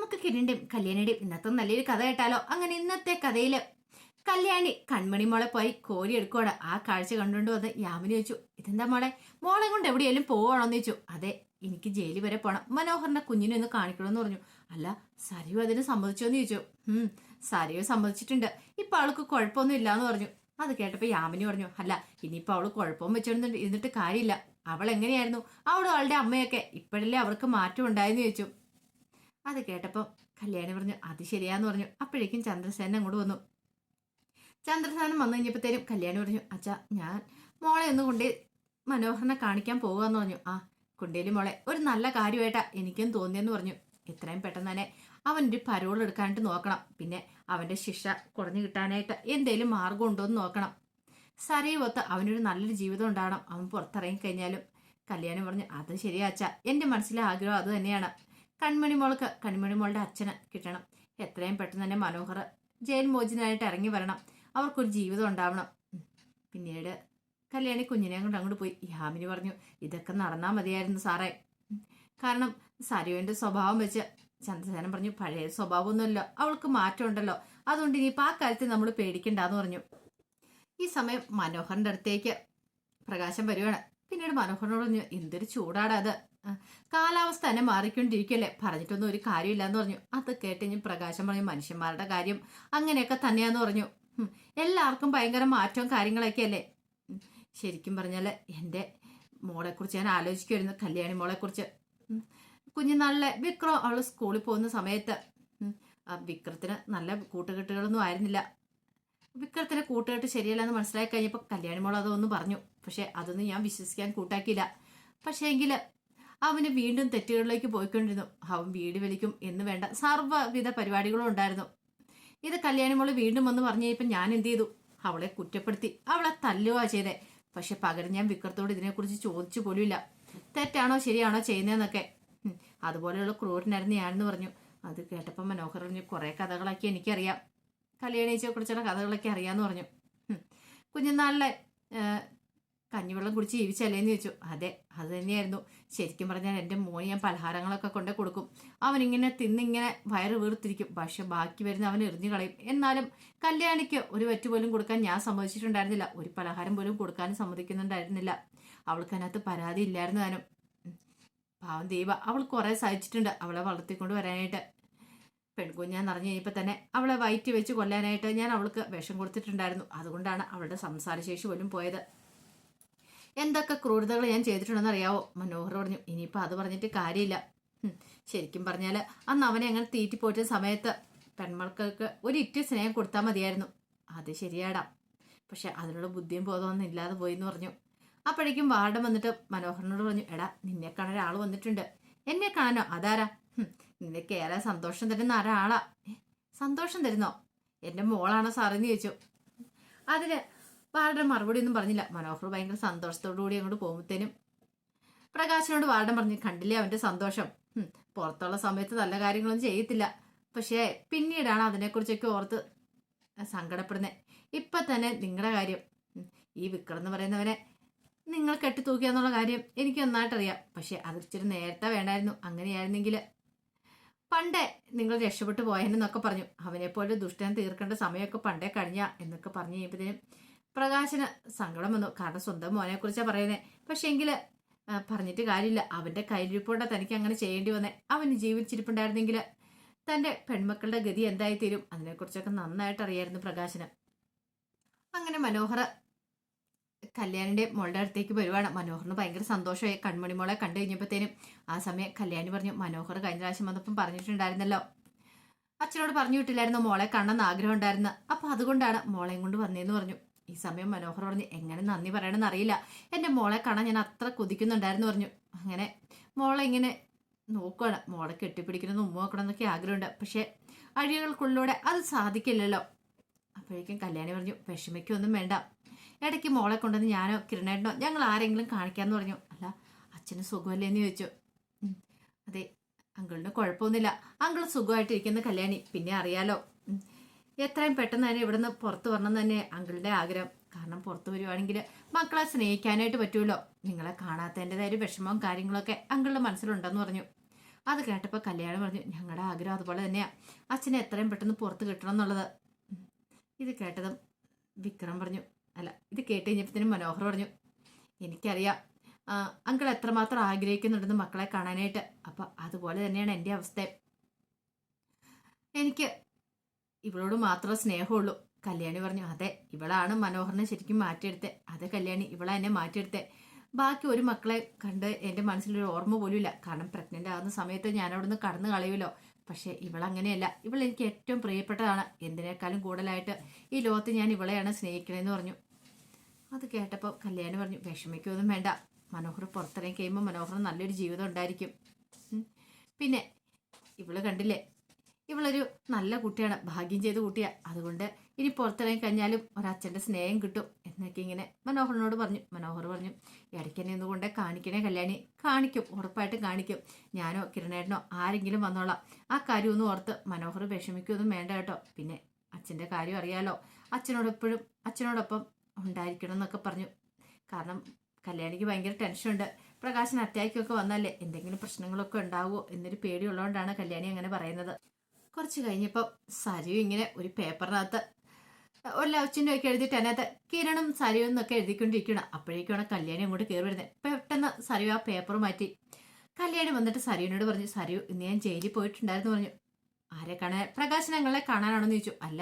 നമുക്ക് കിരണിന്റെയും കല്യാണിയുടെയും ഇന്നത്തെ നല്ലൊരു കഥ കേട്ടാലോ? അങ്ങനെ ഇന്നത്തെ കഥയില് കല്യാണി കൺമണി മോളെ പോയി കോരി എടുക്കുവാണ്. ആ കാഴ്ച കണ്ടുകൊണ്ട് വന്ന് യാമിനി ചോദിച്ചു, ഇതെന്താ മോളെ, മോളെ കൊണ്ട് എവിടെയെങ്കിലും പോവാണോന്ന് ചോദിച്ചു. അതെ, എനിക്ക് ജയിലിൽ വരെ പോണം, മനോഹറിന്റെ കുഞ്ഞിനെ ഒന്ന് കാണിക്കണമെന്ന് പറഞ്ഞു. അല്ല, സരിയു അതിന് സമ്മതിച്ചോന്ന് ചോദിച്ചു. സരിയു സമ്മതിച്ചിട്ടുണ്ട്, ഇപ്പൊ അവൾക്ക് കുഴപ്പമൊന്നും ഇല്ലാന്ന് പറഞ്ഞു. അത് കേട്ടപ്പോ യാമിനി പറഞ്ഞു, അല്ല ഇനിയിപ്പൊ അവള് കുഴപ്പം വെച്ചോണ്ട് ഇരുന്നിട്ട് കാര്യമില്ല. അവൾ എങ്ങനെയായിരുന്നു അവളുടെ അമ്മയൊക്കെ, ഇപ്പോഴല്ലേ അവൾക്ക് മാറ്റം ഉണ്ടായെന്ന് ചോദിച്ചു. അത് കേട്ടപ്പോൾ കല്യാണി പറഞ്ഞു, അത് ശരിയാന്ന് പറഞ്ഞു. അപ്പോഴേക്കും ചന്ദ്രസേനൻ അങ്ങോട്ട് വന്നു. ചന്ദ്രസേനൻ വന്നു കഴിഞ്ഞപ്പോഴത്തേനും കല്യാണി പറഞ്ഞു, അച്ഛാ ഞാൻ മോളെ ഒന്ന് കൊണ്ടേ മനോഹരനെ കാണിക്കാൻ പോകാന്ന് പറഞ്ഞു. ആ കൊണ്ടേലി മോളെ, ഒരു നല്ല കാര്യമായിട്ടാ എനിക്കും തോന്നിയെന്ന് പറഞ്ഞു. എത്രയും പെട്ടെന്ന് തന്നെ അവൻ്റെ പരോൾ എടുക്കാനായിട്ട് നോക്കണം, പിന്നെ അവൻ്റെ ശിക്ഷ കുറഞ്ഞു കിട്ടാനായിട്ട് എന്തേലും മാർഗം ഉണ്ടോ എന്ന് നോക്കണം. സരയുവൊത്ത് അവനൊരു നല്ലൊരു ജീവിതം ഉണ്ടാവണം, അവൻ പുറത്തിറങ്ങി കഴിഞ്ഞാലും. കല്യാണി പറഞ്ഞു, അത് ശരിയാ അച്ഛാ, എൻ്റെ മനസ്സിലെ ആഗ്രഹം അത് തന്നെയാണ്. കൺമണി മോളുടെ അച്ഛന് കിട്ടണം, എത്രയും പെട്ടെന്ന് തന്നെ മനോഹർ ജയിൽ മോചിതനായിട്ട് ഇറങ്ങി വരണം, അവർക്കൊരു ജീവിതം ഉണ്ടാവണം. പിന്നീട് കല്യാണി കുഞ്ഞിനെ കൊണ്ട് അങ്ങോട്ട് പോയി. യാമിനി പറഞ്ഞു, ഇതൊക്കെ നടന്നാൽ മതിയായിരുന്നു സാറേ, കാരണം സരുവിന്റെ സ്വഭാവം വെച്ച്. ചന്ദ്രസേനൻ പറഞ്ഞു, പഴയ സ്വഭാവമൊന്നുമല്ലോ, അവൾക്ക് മാറ്റം ഉണ്ടല്ലോ, അതുകൊണ്ട് ഇനിയിപ്പോൾ ആ കാര്യത്തിൽ നമ്മൾ പേടിക്കണ്ടെന്ന് പറഞ്ഞു. ഈ സമയം മനോഹറിന്റെ അടുത്തേക്ക് പ്രകാശം വരുവാണ്. പിന്നീട് മനോഹറിനോട് പറഞ്ഞു, എന്തൊരു ചൂടാടാ അത്, കാലാവസ്ഥ തന്നെ മാറിക്കൊണ്ടിരിക്കല്ലേ, പറഞ്ഞിട്ടൊന്നും ഒരു കാര്യമില്ലാന്ന് പറഞ്ഞു. അത് കേട്ട് പ്രകാശം പറഞ്ഞു, മനുഷ്യന്മാരുടെ കാര്യം അങ്ങനെയൊക്കെ തന്നെയാന്ന് പറഞ്ഞു. എല്ലാവർക്കും ഭയങ്കര മാറ്റവും കാര്യങ്ങളൊക്കെ അല്ലേ. ശരിക്കും പറഞ്ഞാൽ എൻ്റെ മോളെക്കുറിച്ച് ഞാൻ ആലോചിക്കുമായിരുന്നു, കല്യാണി മോളെക്കുറിച്ച്. കുഞ്ഞുനാളിലെ വിക്രം അവൾ സ്കൂളിൽ പോകുന്ന സമയത്ത് വിക്രത്തിന് നല്ല കൂട്ടുകെട്ടുകളൊന്നും ആയിരുന്നില്ല. വിക്രത്തിന് കൂട്ടുകെട്ട് ശരിയല്ല എന്ന് മനസ്സിലാക്കി കഴിഞ്ഞപ്പോൾ കല്യാണി മോൾ അതൊന്നും പറഞ്ഞു. പക്ഷെ അതൊന്നും ഞാൻ വിശ്വസിക്കാൻ കൂട്ടാക്കിയില്ല. പക്ഷേ എങ്കിൽ അവന് വീണ്ടും തെറ്റുകളിലേക്ക് പോയിക്കൊണ്ടിരുന്നു. അവൻ വീട് വലിക്കും എന്ന് വേണ്ട സർവ്വവിധ പരിപാടികളും ഉണ്ടായിരുന്നു. ഇത് കല്യാണി മോള് വീണ്ടും വന്ന് പറഞ്ഞു കഴിഞ്ഞപ്പോൾ ഞാൻ എന്ത് ചെയ്തു, അവളെ കുറ്റപ്പെടുത്തി, അവളെ തല്ലുക ചെയ്തേ. പക്ഷെ പകരം ഞാൻ വിക്രത്തോട് ഇതിനെക്കുറിച്ച് ചോദിച്ചു പോലുമില്ല, തെറ്റാണോ ശരിയാണോ ചെയ്യുന്നതെന്നൊക്കെ. അതുപോലെയുള്ള ക്രൂരനായിരുന്നു ഞാനെന്ന് പറഞ്ഞു. അത് കേട്ടപ്പോൾ മനോഹർ പറഞ്ഞു, കുറേ കഥകളൊക്കെ എനിക്കറിയാം, കല്യാണിച്ചെ കുറിച്ചുള്ള കഥകളൊക്കെ അറിയാമെന്ന് പറഞ്ഞു. കുഞ്ഞുനാളിലെ കഞ്ഞിവെള്ളം കുടിച്ച് ജീവിച്ചല്ലേന്ന് ചോദിച്ചു. അതെ, അത് തന്നെയായിരുന്നു. ശരിക്കും പറഞ്ഞാൽ എൻ്റെ മോന് ഞാൻ പലഹാരങ്ങളൊക്കെ കൊണ്ടേ കൊടുക്കും, അവനിങ്ങനെ തിന്നിങ്ങനെ വയറ് വീർത്തിരിക്കും, പക്ഷെ ബാക്കി വരുന്ന അവൻ എറിഞ്ഞു കളയും. എന്നാലും കല്യാണിക്ക് ഒരു വറ്റ് പോലും കൊടുക്കാൻ ഞാൻ സമ്മതിച്ചിട്ടുണ്ടായിരുന്നില്ല, ഒരു പലഹാരം പോലും കൊടുക്കാനും സമ്മതിക്കുന്നുണ്ടായിരുന്നില്ല. അവൾക്ക് അതിനകത്ത് പരാതി ഇല്ലായിരുന്നു താനും. പാവം ദീപ, അവൾ കുറെ സഹിച്ചിട്ടുണ്ട് അവളെ വളർത്തിക്കൊണ്ട് വരാനായിട്ട്. പെൺകുഞ്ഞാന്ന് അറിഞ്ഞു കഴിഞ്ഞപ്പോൾ തന്നെ അവളെ വയറ്റി വെച്ച് കൊല്ലാനായിട്ട് ഞാൻ അവൾക്ക് വിഷം കൊടുത്തിട്ടുണ്ടായിരുന്നു. അതുകൊണ്ടാണ് അവളുടെ സംസാരശേഷി പോലും പോയത്. എന്തൊക്കെ ക്രൂരതകൾ ഞാൻ ചെയ്തിട്ടുണ്ടെന്ന് അറിയാവോ? മനോഹർ പറഞ്ഞു. ഇനിയിപ്പോൾ അത് പറഞ്ഞിട്ട് കാര്യമില്ല. ശരിക്കും പറഞ്ഞാൽ അന്ന് അവനെ അങ്ങനെ തീറ്റിപ്പോറ്റ സമയത്ത് പെൺമക്കൾക്ക് ഒരു ഇറ്റ് സ്നേഹം കൊടുത്താൽ മതിയായിരുന്നു. അത് ശരിയാടാ, പക്ഷെ അതിനുള്ള ബുദ്ധിയും ബോധമൊന്നും ഇല്ലാതെ പോയി എന്ന് പറഞ്ഞു. അപ്പോഴേക്കും വാർഡൻ വന്നിട്ട് മനോഹറിനോട് പറഞ്ഞു, എടാ നിന്നെ കാണാൻ ഒരാൾ വന്നിട്ടുണ്ട്. എന്നെ കാണാനോ? അതാരാ? നിനക്ക് ഏറെ സന്തോഷം തരുന്ന ഒരാളാ. സന്തോഷം തരുന്നോ? എൻ്റെ മോളാണോ സാറെന്ന് ചോദിച്ചു. അതിന് വാർഡൻ മറുപടി ഒന്നും പറഞ്ഞില്ല. മനോഹർ ഭയങ്കര സന്തോഷത്തോടു കൂടി അങ്ങോട്ട് പോകുമ്പോഴത്തേനും പ്രകാശിനോട് വാർഡൻ പറഞ്ഞു, കണ്ടില്ലേ അവന്റെ സന്തോഷം, പുറത്തുള്ള സമയത്ത് നല്ല കാര്യങ്ങളൊന്നും ചെയ്യത്തില്ല, പക്ഷേ പിന്നീടാണ് അതിനെക്കുറിച്ചൊക്കെ ഓർത്ത് സങ്കടപ്പെടുന്നത്. ഇപ്പൊ തന്നെ നിങ്ങളുടെ കാര്യം, ഈ വിക്രം എന്ന് പറയുന്നവനെ നിങ്ങൾ കെട്ടിത്തൂക്കിയെന്നുള്ള കാര്യം എനിക്ക് നന്നായിട്ടറിയാം. പക്ഷെ അത് ഇച്ചിരി നേരത്തെ വേണ്ടായിരുന്നു, അങ്ങനെയായിരുന്നെങ്കിൽ പണ്ടേ നിങ്ങൾ രക്ഷപ്പെട്ടു പോയെന്നൊക്കെ പറഞ്ഞു. അവനെപ്പോലെ ദുഷ്ടൻ തീർക്കേണ്ട സമയമൊക്കെ പണ്ടേ കഴിഞ്ഞ എന്നൊക്കെ പറഞ്ഞു കഴിയുമ്പോഴത്തേനും പ്രകാശന് സങ്കടം വന്നു. കാരണം സ്വന്തം മോനെ കുറിച്ചാണ് പറയുന്നത്. പക്ഷെ എങ്കിൽ പറഞ്ഞിട്ട് കാര്യമില്ല, അവന്റെ കയ്യിലിരിപ്പോടെ തനിക്ക് അങ്ങനെ ചെയ്യേണ്ടി വന്നേ. അവന് ജീവിച്ചിരിപ്പുണ്ടായിരുന്നെങ്കിൽ തന്റെ പെൺമക്കളുടെ ഗതി എന്തായി തീരും, അതിനെക്കുറിച്ചൊക്കെ നന്നായിട്ട് അറിയായിരുന്നു പ്രകാശന്. അങ്ങനെ മനോഹർ കല്യാണിന്റെ മോളുടെ അടുത്തേക്ക് വരുവാണ്. മനോഹറിന് ഭയങ്കര സന്തോഷമായി കൺമണി മോളെ കണ്ടു കഴിഞ്ഞപ്പോഴത്തേനും. ആ സമയം കല്യാണി പറഞ്ഞു, മനോഹർ കഴിഞ്ഞ പ്രാവശ്യം വന്നപ്പം പറഞ്ഞിട്ടുണ്ടായിരുന്നല്ലോ, അച്ഛനോട് പറഞ്ഞു വിട്ടില്ലായിരുന്നു മോളെ കാണണമെന്ന് ആഗ്രഹം ഉണ്ടായിരുന്നു, അപ്പൊ അതുകൊണ്ടാണ് മോളെയും കൊണ്ട് വന്നേന്ന് പറഞ്ഞു. ഈ സമയം മനോഹർ പറഞ്ഞു, എങ്ങനെ നന്ദി പറയണമെന്ന് അറിയില്ല, എൻ്റെ മോളെ കാണാൻ ഞാൻ അത്ര കൊതിക്കുന്നുണ്ടായിരുന്നു പറഞ്ഞു. അങ്ങനെ മോളെ ഇങ്ങനെ നോക്കുകയാണ്, മോളെ കെട്ടിപ്പിടിക്കണമെന്ന് ഉമ്മ നോക്കണം എന്നൊക്കെ ആഗ്രഹമുണ്ട്, പക്ഷെ അഴികൾക്കുള്ളിലൂടെ അത് സാധിക്കില്ലല്ലോ. അപ്പോഴേക്കും കല്യാണി പറഞ്ഞു, വിഷമിക്കൊന്നും വേണ്ട, ഇടയ്ക്ക് മോളെ കൊണ്ടുവന്ന് ഞാനോ കിരണേട്ടനോ ഞങ്ങൾ ആരെങ്കിലും കാണിക്കാന്ന് പറഞ്ഞു. അല്ല അച്ഛന് സുഖമല്ലേന്ന് ചോദിച്ചു. അതെ അങ്കിളിന് കുഴപ്പമൊന്നുമില്ല, അങ്കിൾ സുഖമായിട്ടിരിക്കുന്ന കല്യാണി. പിന്നെ അറിയാലോ, എത്രയും പെട്ടെന്ന് തന്നെ ഇവിടുന്ന് പുറത്ത് വരണം തന്നെ അങ്കിളുടെ ആഗ്രഹം. കാരണം പുറത്ത് വരുവാണെങ്കിൽ മക്കളെ സ്നേഹിക്കാനായിട്ട് പറ്റുമല്ലോ, നിങ്ങളെ കാണാത്തതിൻ്റെതായ ഒരു വിഷമവും കാര്യങ്ങളൊക്കെ അങ്കിളുടെ മനസ്സിലുണ്ടെന്ന് പറഞ്ഞു. അത് കേട്ടപ്പോൾ കല്യാണം പറഞ്ഞു, ഞങ്ങളുടെ ആഗ്രഹം അതുപോലെ തന്നെയാ, അച്ഛനെ എത്രയും പെട്ടെന്ന് പുറത്ത് കിട്ടണം എന്നുള്ളത്. ഇത് കേട്ടതും വിക്രം പറഞ്ഞു, അല്ല ഇത് കേട്ട് കഴിഞ്ഞപ്പോഴത്തേനും മനോഹർ പറഞ്ഞു, എനിക്കറിയാം അങ്കിൾ എത്രമാത്രം ആഗ്രഹിക്കുന്നുണ്ടെന്ന് മക്കളെ കാണാനായിട്ട്. അപ്പം അതുപോലെ തന്നെയാണ് എൻ്റെ അവസ്ഥ. എനിക്ക് ഇവളോട് മാത്രമേ സ്നേഹമുള്ളൂ. കല്യാണി പറഞ്ഞു, അതെ ഇവളാണ് മനോഹറിനെ ശരിക്കും മാറ്റിയെടുത്തേ. അതെ കല്യാണി, ഇവളാ എന്നെ മാറ്റിയെടുത്തേ. ബാക്കി ഒരു മക്കളെ കണ്ട് എൻ്റെ മനസ്സിലൊരു ഓർമ്മ പോലും ഇല്ല. കാരണം പ്രഗ്നൻ്റ് ആകുന്ന സമയത്ത് ഞാൻ അവിടെ നിന്ന് കടന്നു കളയുമല്ലോ. പക്ഷേ ഇവളങ്ങനെയല്ല. ഇവൾ എനിക്ക് ഏറ്റവും പ്രിയപ്പെട്ടതാണ്. എന്തിനേക്കാളും കൂടുതലായിട്ട് ഈ ലോകത്ത് ഞാൻ ഇവളെയാണ് സ്നേഹിക്കണമെന്ന് പറഞ്ഞു. അത് കേട്ടപ്പോൾ കല്യാണി പറഞ്ഞു, വിഷമിക്കൊന്നും വേണ്ട. മനോഹർ പുറത്തിറങ്ങി കഴിയുമ്പോൾ മനോഹർ നല്ലൊരു ജീവിതം ഉണ്ടായിരിക്കും. പിന്നെ ഇവള് കണ്ടില്ലേ, ഇവളൊരു നല്ല കുട്ടിയാണ്, ഭാഗ്യം ചെയ്ത കുട്ടിയാണ്. അതുകൊണ്ട് ഇനി പുറത്തിറങ്ങി കഴിഞ്ഞാലും ഒരച്ഛൻ്റെ സ്നേഹം കിട്ടും എന്നൊക്കെ ഇങ്ങനെ മനോഹറിനോട് പറഞ്ഞു. മനോഹർ പറഞ്ഞു, ഇടയ്ക്ക് എന്നെ ഒന്നുകൊണ്ടേ കാണിക്കണേ കല്യാണി. കാണിക്കും, ഉറപ്പായിട്ടും കാണിക്കും. ഞാനോ കിരണേട്ടനോ ആരെങ്കിലും വന്നോളാം. ആ കാര്യം ഒന്നും ഓർത്ത് മനോഹർ വിഷമിക്കൊന്നും വേണ്ട കേട്ടോ. പിന്നെ അച്ഛൻ്റെ കാര്യം അറിയാലോ, അച്ഛനോടൊപ്പം ഉണ്ടായിരിക്കണം എന്നൊക്കെ പറഞ്ഞു. കാരണം കല്യാണിക്ക് ഭയങ്കര ടെൻഷനുണ്ട്. പ്രകാശന് അറ്റാക്കൊക്കെ വന്നല്ലേ എന്തെങ്കിലും പ്രശ്നങ്ങളൊക്കെ ഉണ്ടാവുമോ എന്നൊരു പേടിയുള്ളതുകൊണ്ടാണ് കല്യാണി അങ്ങനെ പറയുന്നത്. കുറച്ച് കഴിഞ്ഞപ്പോൾ സരിയു ഇങ്ങനെ ഒരു പേപ്പറിനകത്ത് ഒരു ലവ് ചിഹ്നമൊക്കെ എഴുതിയിട്ട് അതിനകത്ത് കിരണും സരിയും എന്നൊക്കെ എഴുതിക്കൊണ്ടിരിക്കണം. അപ്പോഴേക്കാണ് കല്യാണി അങ്ങോട്ട് കയറി വരുന്നത്. പെട്ടെന്ന് സരിയു ആ പേപ്പർ മാറ്റി. കല്യാണി വന്നിട്ട് സരിയുനോട് പറഞ്ഞു, സരിയു ഇന്ന് ഞാൻ ജയിലിൽ പോയിട്ടുണ്ടായിരുന്നു പറഞ്ഞു. ആരെ കാണാൻ? പ്രകാശ് ഞങ്ങളെ കാണാനാണെന്ന് ചോദിച്ചു. അല്ല,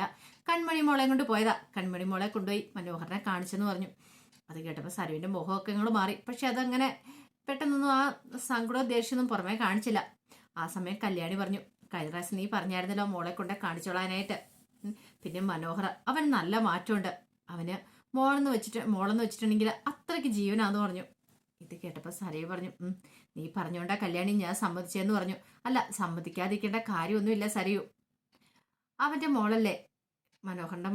കൺമണി മോളെ കൊണ്ട് പോയതാ. കൺമണി മോളെ കൊണ്ടുപോയി മനോഹരനെ കാണിച്ചെന്ന് പറഞ്ഞു. അത് കേട്ടപ്പോൾ സരുവിൻ്റെ മുഖമൊക്കെ ഇങ്ങോട്ട് മാറി. പക്ഷെ അതങ്ങനെ പെട്ടെന്നൊന്നും ആ സങ്കടവും ദേഷ്യമൊന്നും പുറമേ കാണിച്ചില്ല. ആ സമയം കല്യാണി പറഞ്ഞു, കഴിഞ്ഞ പ്രാവശ്യം നീ പറഞ്ഞായിരുന്നല്ലോ മോളെ കൊണ്ട് കാണിച്ചോളാനായിട്ട്. പിന്നെ മനോഹർ അവൻ നല്ല മാറ്റമുണ്ട്. അവന് മോളെന്ന് വെച്ചിട്ടുണ്ടെങ്കിൽ അത്രയ്ക്ക് ജീവനാന്ന് പറഞ്ഞു. ഇത് കേട്ടപ്പോൾ സരയു പറഞ്ഞു, നീ പറഞ്ഞോണ്ടാ കല്യാണി ഞാൻ സമ്മതിച്ചെന്ന് പറഞ്ഞു. അല്ല, സമ്മതിക്കാതിരിക്കേണ്ട കാര്യമൊന്നുമില്ല സരയു. അവൻ്റെ മോളല്ലേ, മനോഹറിൻ്റെ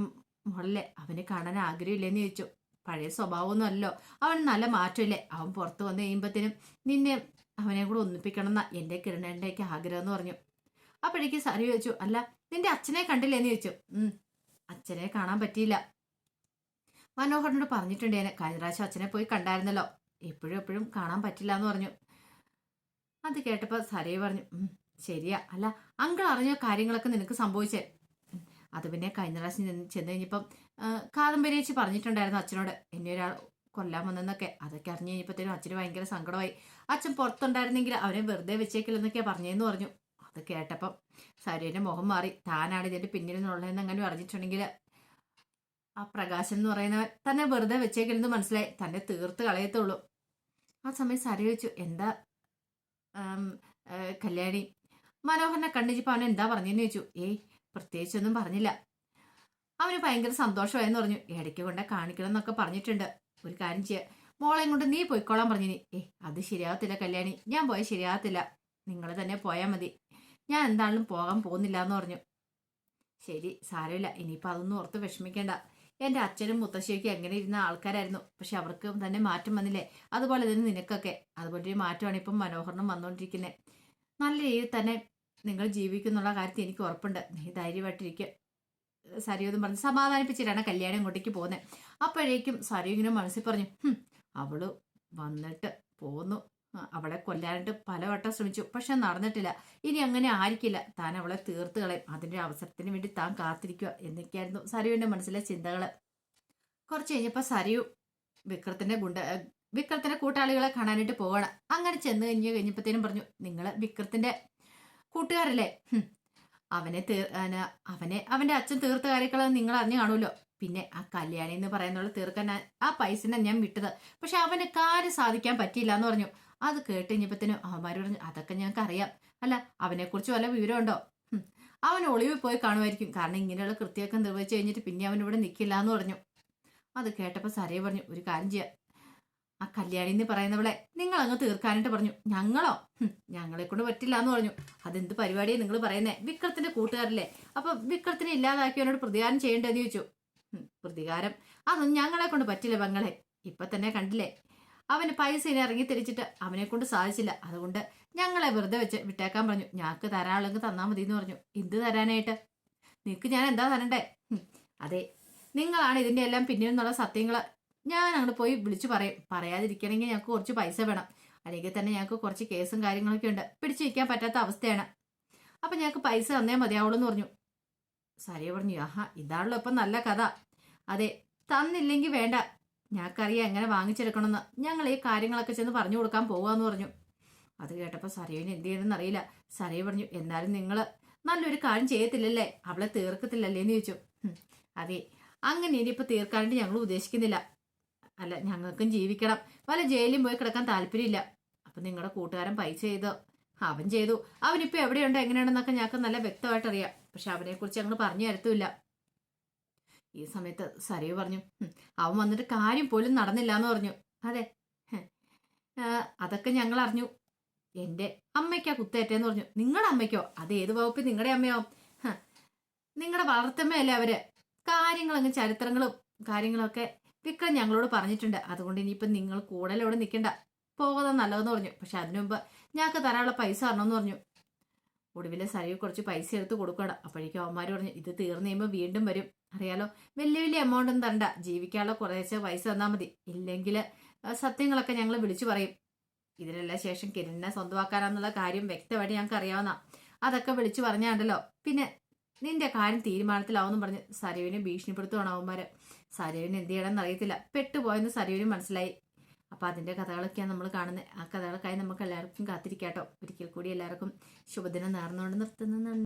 മോളല്ലേ, അവന് കാണാൻ ആഗ്രഹമില്ലെന്ന് ചോദിച്ചു. പഴയ സ്വഭാവമൊന്നും അല്ലല്ലോ, അവൻ നല്ല മാറ്റമില്ലേ. അവൻ പുറത്ത് വന്ന് കഴിയുമ്പോഴത്തേനും നിന്നെ അവനെ കൂടെ ഒന്നിപ്പിക്കണം എന്നാ എൻ്റെ കിരണേൻ്റെയൊക്കെ ആഗ്രഹം എന്ന് പറഞ്ഞു. അപ്പോഴേക്ക് സരയു ചോദിച്ചു, അല്ല നിന്റെ അച്ഛനെ കണ്ടില്ലേന്ന് ചോദിച്ചു. അച്ഛനെ കാണാൻ പറ്റിയില്ല. മനോഹറിനോട് പറഞ്ഞിട്ടുണ്ടേനെ, കഴിഞ്ഞ പ്രാവശ്യം അച്ഛനെ പോയി കണ്ടായിരുന്നല്ലോ, എപ്പോഴും കാണാൻ പറ്റില്ല എന്ന് പറഞ്ഞു. അത് കേട്ടപ്പോൾ സരയു പറഞ്ഞു, ശരിയാ. അല്ല അങ്കിൾ അറിഞ്ഞ കാര്യങ്ങളൊക്കെ നിനക്ക് സംഭവിച്ചേ. അത് പിന്നെ കഴിഞ്ഞ പ്രാവശ്യം ചെന്ന് കഴിഞ്ഞപ്പം കാദംബരി ചേച്ചി പറഞ്ഞിട്ടുണ്ടായിരുന്നു അച്ഛനോട് എന്നെ ഒരാൾ കൊല്ലാൻ വന്നെന്നൊക്കെ. അതൊക്കെ അറിഞ്ഞു കഴിഞ്ഞപ്പോഴത്തേനും അച്ഛന് ഭയങ്കര സങ്കടമായി. അച്ഛൻ പുറത്തുണ്ടായിരുന്നെങ്കിൽ അവനെ വെറുതെ വെച്ചേക്കില്ലെന്നൊക്കെയാണ് പറഞ്ഞതെന്ന് പറഞ്ഞു. അത് കേട്ടപ്പം സരയുടെ മുഖം മാറി. താനാണ് ഇതിൻ്റെ പിന്നിൽ നിന്നുള്ളതെന്ന് അങ്ങനെ അറിഞ്ഞിട്ടുണ്ടെങ്കിൽ ആ പ്രകാശൻ എന്ന് പറയുന്നവൻ തന്നെ വെറുതെ വെച്ചേക്കില്ലെന്ന് മനസ്സിലായി, തന്നെ തീർത്ത് കളയത്തുള്ളൂ. ആ സമയം സര ചോദിച്ചു, എന്താ കല്യാണി മനോഹരനെ കണ്ടിച്ചപ്പോൾ അവൻ എന്താ പറഞ്ഞെന്ന് ചോദിച്ചു. പ്രത്യേകിച്ചൊന്നും പറഞ്ഞില്ല. അവന് ഭയങ്കര സന്തോഷമായെന്ന് പറഞ്ഞു. ഇടയ്ക്ക് കൊണ്ട് കാണിക്കണം എന്നൊക്കെ പറഞ്ഞിട്ടുണ്ട്. ഒരു കാര്യം ചെയ്യുക, മോളെയും കൊണ്ട് നീ പോയിക്കോളാൻ പറഞ്ഞിനി. അത് ശരിയാകത്തില്ല കല്യാണി, ഞാൻ പോയാൽ ശരിയാകത്തില്ല, നിങ്ങൾ തന്നെ പോയാൽ മതി, ഞാൻ എന്താണെങ്കിലും പോകാൻ പോകുന്നില്ല എന്ന് പറഞ്ഞു. ശരി, സാരമില്ല, ഇനിയിപ്പോൾ അതൊന്നും ഓർത്ത് വിഷമിക്കേണ്ട. എൻ്റെ അച്ഛനും മുത്തശ്ശിയൊക്കെ എങ്ങനെ ഇരുന്ന ആൾക്കാരായിരുന്നു, പക്ഷെ അവർക്ക് തന്നെ മാറ്റം വന്നില്ലേ. അതുപോലെ തന്നെ നിനക്കൊക്കെ അതുപോലെ ഒരു മാറ്റമാണ് ഇപ്പം മനോഹരനും വന്നുകൊണ്ടിരിക്കുന്നത്. നല്ല രീതിയിൽ തന്നെ നിങ്ങൾ ജീവിക്കുന്നുള്ള കാര്യത്തിൽ എനിക്ക് ഉറപ്പുണ്ട്. നീ ധൈര്യമായിട്ടിരിക്കുക സരിയൊന്നും പറഞ്ഞ് സമാധാനിപ്പിച്ചിട്ടാണ് കല്യാണം ഇങ്ങോട്ടേക്ക് പോകുന്നത്. അപ്പോഴേക്കും സരി ഇങ്ങനെ മനസ്സിൽ പറഞ്ഞു, അവള് വന്നിട്ട് പോന്നു, അവളെ കൊല്ലാനായിട്ട് പലവട്ടം ശ്രമിച്ചു, പക്ഷെ നടന്നിട്ടില്ല. ഇനി അങ്ങനെ ആയിരിക്കില്ല, താൻ അവളെ തീർത്ത് കളയും, അതിൻ്റെ അവസരത്തിന് വേണ്ടി താൻ കാത്തിരിക്കുക എന്നൊക്കെയായിരുന്നു സരിയുവിൻ്റെ മനസ്സിലെ ചിന്തകൾ. കുറച്ച് കഴിഞ്ഞപ്പോൾ സരിയു വിക്രത്തിന്റെ കൂട്ടാളികളെ കാണാനായിട്ട് പോകണം. അങ്ങനെ ചെന്ന് കഴിഞ്ഞപ്പോഴത്തേനും പറഞ്ഞു, നിങ്ങൾ വിക്രത്തിന്റെ കൂട്ടുകാരല്ലേ, അവന്റെ അച്ഛൻ തീർത്ത കാര്യങ്ങളെ നിങ്ങൾ അറിഞ്ഞു കാണുമല്ലോ. പിന്നെ ആ കല്യാണി എന്ന് പറയുന്നുള്ള തീർക്കാൻ ആ പൈസനെ ഞാൻ വിട്ടത്, പക്ഷെ അവന് കാര്യം സാധിക്കാൻ പറ്റിയില്ല എന്ന് പറഞ്ഞു. അത് കേട്ട് കഴിഞ്ഞപ്പോഴത്തേനും അവന്മാർ പറഞ്ഞു, അതൊക്കെ ഞങ്ങൾക്ക് അറിയാം. അല്ല അവനെക്കുറിച്ച് വല്ല വിവരമുണ്ടോ? അവൻ ഒളിവിൽ പോയി കാണുമായിരിക്കും, കാരണം ഇങ്ങനെയുള്ള കൃത്യമൊക്കെ നിർവഹിച്ചു കഴിഞ്ഞിട്ട് പിന്നെ അവൻ ഇവിടെ നിൽക്കില്ല എന്ന് പറഞ്ഞു. അത് കേട്ടപ്പോൾ സരയെ പറഞ്ഞു, ഒരു കാര്യം ചെയ്യാം, ആ കല്യാണി എന്ന് പറയുന്നവളെ നിങ്ങൾ അങ്ങ് തീർക്കാനായിട്ട് പറഞ്ഞു. ഞങ്ങളോ? ഞങ്ങളെ കൊണ്ട് പറ്റില്ല എന്ന് പറഞ്ഞു. അതെന്ത് പരിപാടിയാണ് നിങ്ങൾ പറയുന്നേ? വിക്രത്തിന്റെ കൂട്ടുകാരല്ലേ, അപ്പൊ വിക്രത്തിനെ ഇല്ലാതാക്കിയവനോട് പ്രതികാരം ചെയ്യേണ്ടതെന്ന് ചോദിച്ചു. പ്രതികാരം അതൊന്നും ഞങ്ങളെ കൊണ്ട് പറ്റില്ല പെങ്ങളെ. ഇപ്പൊ തന്നെ കണ്ടില്ലേ, അവന് പൈസ ഇനി ഇറങ്ങി തിരിച്ചിട്ട് അവനെ കൊണ്ട് സാധിച്ചില്ല, അതുകൊണ്ട് ഞങ്ങളെ വെറുതെ വെച്ച് വിട്ടേക്കാൻ പറഞ്ഞു. ഞങ്ങൾക്ക് തരാനുള്ളത് തന്നാൽ മതി എന്ന് പറഞ്ഞു. എന്ത് തരാനായിട്ട്? നിനക്ക് ഞാൻ എന്താ തരണ്ടേ? അതെ, നിങ്ങളാണ് ഇതിന്റെ എല്ലാം പിന്നിൽ നിന്നുള്ള സത്യങ്ങൾ ഞാൻ അങ്ങോട്ട് പോയി വിളിച്ചു പറയും. പറയാതിരിക്കണമെങ്കിൽ ഞങ്ങൾക്ക് കുറച്ച് പൈസ വേണം. അല്ലെങ്കിൽ തന്നെ ഞങ്ങൾക്ക് കുറച്ച് കേസും കാര്യങ്ങളൊക്കെ ഉണ്ട്, പിടിച്ചു വയ്ക്കാൻ പറ്റാത്ത അവസ്ഥയാണ്. അപ്പം ഞങ്ങൾക്ക് പൈസ തന്നേ മതിയാവുള്ളൂ എന്ന് പറഞ്ഞു. സരിയ പറഞ്ഞു, ആഹാ ഇതാണല്ലോ ഇപ്പം നല്ല കഥ. അതെ, തന്നില്ലെങ്കിൽ വേണ്ട, ഞങ്ങൾക്കറിയാം എങ്ങനെ വാങ്ങിച്ചെടുക്കണമെന്ന്, ഞങ്ങൾ ഈ കാര്യങ്ങളൊക്കെ ചെന്ന് പറഞ്ഞു കൊടുക്കാൻ പോവാന്ന് പറഞ്ഞു. അത് കേട്ടപ്പോൾ സരയുവിന് എന്ത് ചെയ്യണമെന്ന് അറിയില്ല. സരയു പറഞ്ഞു, എന്നാലും നിങ്ങൾ നല്ലൊരു കാര്യം ചെയ്യത്തില്ലല്ലേ, അവളെ തീർക്കത്തില്ലല്ലേ എന്ന് ചോദിച്ചു. അതെ, അങ്ങനെ ഇനിയിപ്പോൾ തീർക്കാനായിട്ട് ഞങ്ങൾ ഉദ്ദേശിക്കുന്നില്ല. അല്ല, ഞങ്ങൾക്കും ജീവിക്കണം, വല്ല ജയിലിൽ പോയി കിടക്കാൻ താല്പര്യമില്ല. അപ്പം നിങ്ങളുടെ കൂട്ടുകാരൻ പൈസ ചെയ്തോ, അവൻ ചെയ്തു, അവനിപ്പോൾ എവിടെയുണ്ടോ എങ്ങനെയാണെന്നൊക്കെ ഞങ്ങൾക്ക് നല്ല വ്യക്തമായിട്ട് അറിയാം. പക്ഷെ അവനെക്കുറിച്ച് ഞങ്ങൾ പറഞ്ഞു തരത്തുമില്ല. ഈ സമയത്ത് സരയു പറഞ്ഞു, അവൻ വന്നിട്ട് കാര്യം പോലും നടന്നില്ല എന്ന് പറഞ്ഞു. അതെ, അതൊക്കെ ഞങ്ങൾ അറിഞ്ഞു. എൻ്റെ അമ്മയ്ക്കാ കുത്തേറ്റേന്ന് പറഞ്ഞു. നിങ്ങളുടെ അമ്മയ്ക്കോ? അത് ഏത് വകുപ്പ് നിങ്ങളുടെ അമ്മയോ? നിങ്ങളുടെ വളർത്തമ്മയല്ലേ അവര്. കാര്യങ്ങളങ്ങ് ചരിത്രങ്ങളും കാര്യങ്ങളൊക്കെ വിക്രം ഞങ്ങളോട് പറഞ്ഞിട്ടുണ്ട്. അതുകൊണ്ട് ഇനിയിപ്പം നിങ്ങൾ കൂടുതലോടെ നിൽക്കണ്ട, പോകുന്നത് നല്ലതെന്ന് പറഞ്ഞു. പക്ഷെ അതിനു മുമ്പ് ഞങ്ങൾക്ക് തരാനുള്ള പൈസ തരണമെന്ന് പറഞ്ഞു. ഒടുവിലെ സരയു കുറച്ച് പൈസ എടുത്ത് കൊടുക്കണം. അപ്പോഴേക്കും അവന്മാർ പറഞ്ഞു, ഇത് തീർന്നു കഴിയുമ്പോൾ വീണ്ടും വരും, അറിയാലോ, വലിയ വലിയ എമൗണ്ട് ഒന്നും തരണ്ട, ജീവിക്കാനുള്ള കുറേശ്ശെ പൈസ തന്നാൽ മതി, ഇല്ലെങ്കിൽ സത്യങ്ങളൊക്കെ ഞങ്ങൾ വിളിച്ചു പറയും. ഇതിനെല്ലാം ശേഷം കിരണിനെ സ്വന്തമാക്കാനാന്നുള്ള കാര്യം വ്യക്തമായിട്ട് ഞങ്ങൾക്ക് അറിയാവുന്ന, അതൊക്കെ വിളിച്ചു പറഞ്ഞാണ്ടല്ലോ, പിന്നെ നിന്റെ കാര്യം തീരുമാനത്തിലാവുമെന്ന് പറഞ്ഞ് സരയുവിനെ ഭീഷണിപ്പെടുത്തുവാണ് അവന്മാര്. സരയുവിന് എന്ത് ചെയ്യണമെന്ന് അറിയത്തില്ല, പെട്ടുപോയെന്ന് സരയുവിന് മനസ്സിലായി. അപ്പൊ അതിന്റെ കഥകളൊക്കെയാണ് നമ്മൾ കാണുന്നത്. ആ കഥകൾക്കായി നമുക്ക് എല്ലാവർക്കും കാത്തിരിക്കാട്ടോ. ഒരിക്കൽ കൂടി എല്ലാവർക്കും ശുഭദിനം നേർന്നുകൊണ്ട് നിർത്തുന്നു.